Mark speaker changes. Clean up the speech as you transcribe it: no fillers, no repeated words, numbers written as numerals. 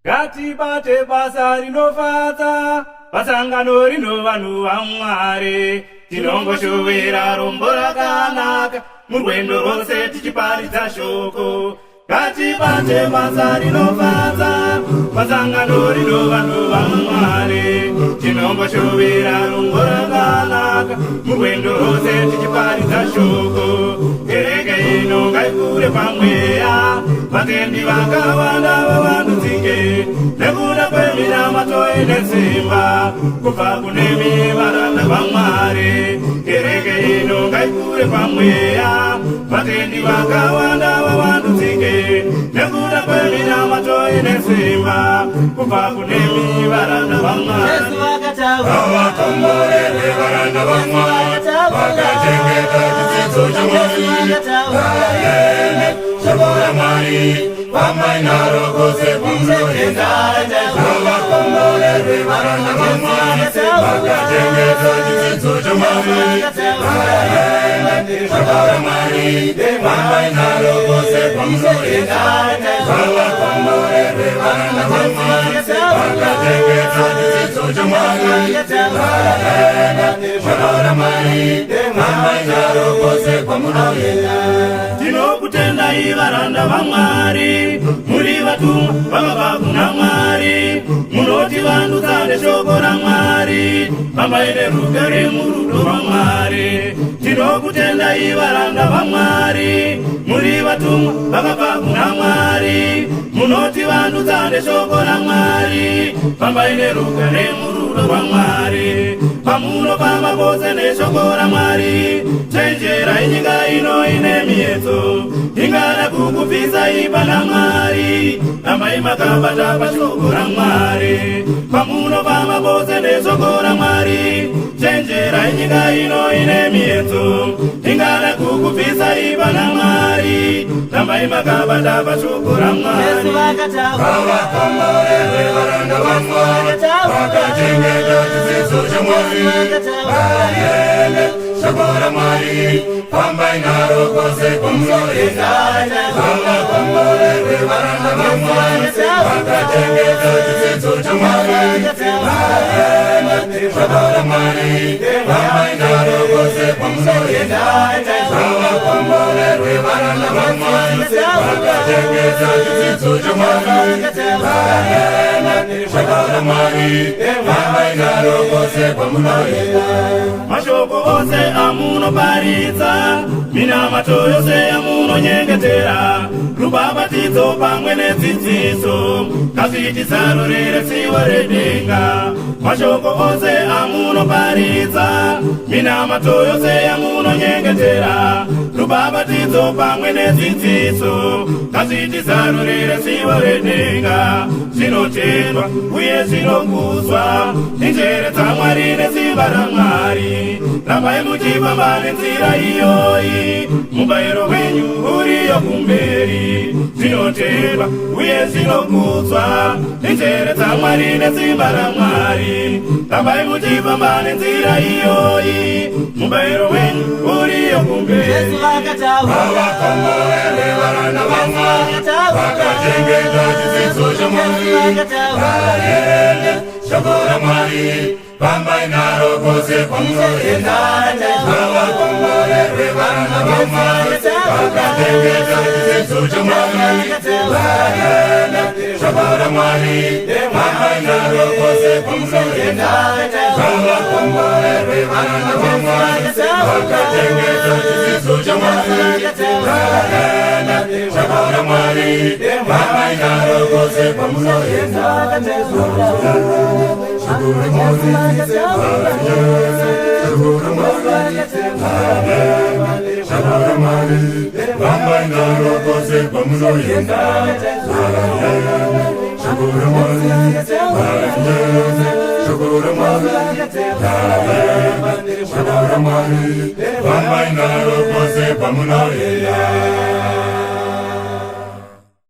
Speaker 1: Ngatibate basa rinofadza, pasangano rino vanhu vaMwari. Tinongoshovera rombo rakanaka, murwendo rwose tichiparidza shoko. Ngatibate basa rinofadza, pasangano rino vanhu vaMwari. Tinongoshovera rombo rakanaka, murwendo rwose tichiparidza shoko. Kereke ino ngaikure pamweya, vatendi vakawanda vavandudzike, nekuda kweminamato ine simba, kubva kune varanda vaMwari. Kereke ino ngaikure pamweya, vatendi vakawanda vavandudzike, nekuda kweminamato ine simba, kubva kune varanda vaMwari.
Speaker 2: Vavakomborere varanda vaMwari, vakachengeta chidzidzo chaMwari. Vaende shoko raMwari, vambai naro kwose kwamunoenda. Vavakomborere varanda vaMwari, vakachengeta chidzidzo chaMwari. Vaende shoko raMwari, vambai naro kwose kwamunoenda. Vavakomborere varanda vaMwari, vakachengeta chidzidzo chaMwari. Vaende shoko raMwari, vambai naro kwose kwamunoenda.
Speaker 1: Tinokutendai varanda vaMwari, muri vatumwa vakabva kuna Mwari. Munotivandudza neshoko raMwari, fambai nerugare murudo rwaMwari. Tinokutendai varanda vaMwari, muri vatumwa vakabva kuna Mwari. Munotivandudza neshoko raMwari, fambai nerugare murudo rwaMwari. Pamunofamba pose neshoko raMwari, chenjerai nyika ino ine miedzo, ingada kukubvisai pana Mwari. Rambai makabata pashoko raMwari. Pamunofamba pose neshoko raMwari, chenjerai nyika ino ine miedzo, ingada kukubvisai pana Mwari. Rambai makabata pashoko raMwari.
Speaker 2: Vavakomborere varanda vaMwari, vakachengeta chidzidzo chaMwari. Vaende shoko raMwari, fambai naro kwose kwamunoenda. Vavakomborere varanda vaMwari, vakachengeta chidzidzo chaMwari. Vaende shoko raMwari, fambai naro kwose kwamunoenda. Vavakomborere varanda vaMwari, vakachengeta chidzidzo chaMwari. Vaende shoko raMwari, fambai naro kwose kwamunoenda.
Speaker 1: Mashoko ose amunoparidza, minamato yose amunonyengetera, rubhabhatidzo pamwe nedzidziso, kasviti zarurire tsivo redenga. Mashoko ose amunoparidza, minamato yose amunonyengetera, rubhabhatidzo pamwe nedzidziso, kasviti zarurire tsivo redenga. Zvinotendwa uye zvinokudzwa, njere dzaMwari nesimba raMwari. Rambai muchifamba nenzira iyoyi, mubayiro wenyu uriyo kumberi. Zvinotendwa uye zvinokudzwa, njere dzaMwari nesimba raMwari. Rambai muchifamba nenzira iyoyi, mubayiro wenyu uriyo kumberi.
Speaker 2: Vavakomborere varanda vaMwari, vakachengeta chidzidzo chaMwari. Vaende shoko raMwari, fambai naro kwose kwamunoenda. Vavakomborere varanda vaMwari, vakachengeta chidzidzo chaMwari. Vaende shoko raMwari, fambai naro kwose kwamunoenda. Vavakomborere varanda vaMwari, vakachengeta chidzidzo chaMwari. Vaende shoko raMwari, fambai naro kwose kwamunoenda. Vambai naro kwose kwamunoenda. Vambai naro kwose kwamunoenda.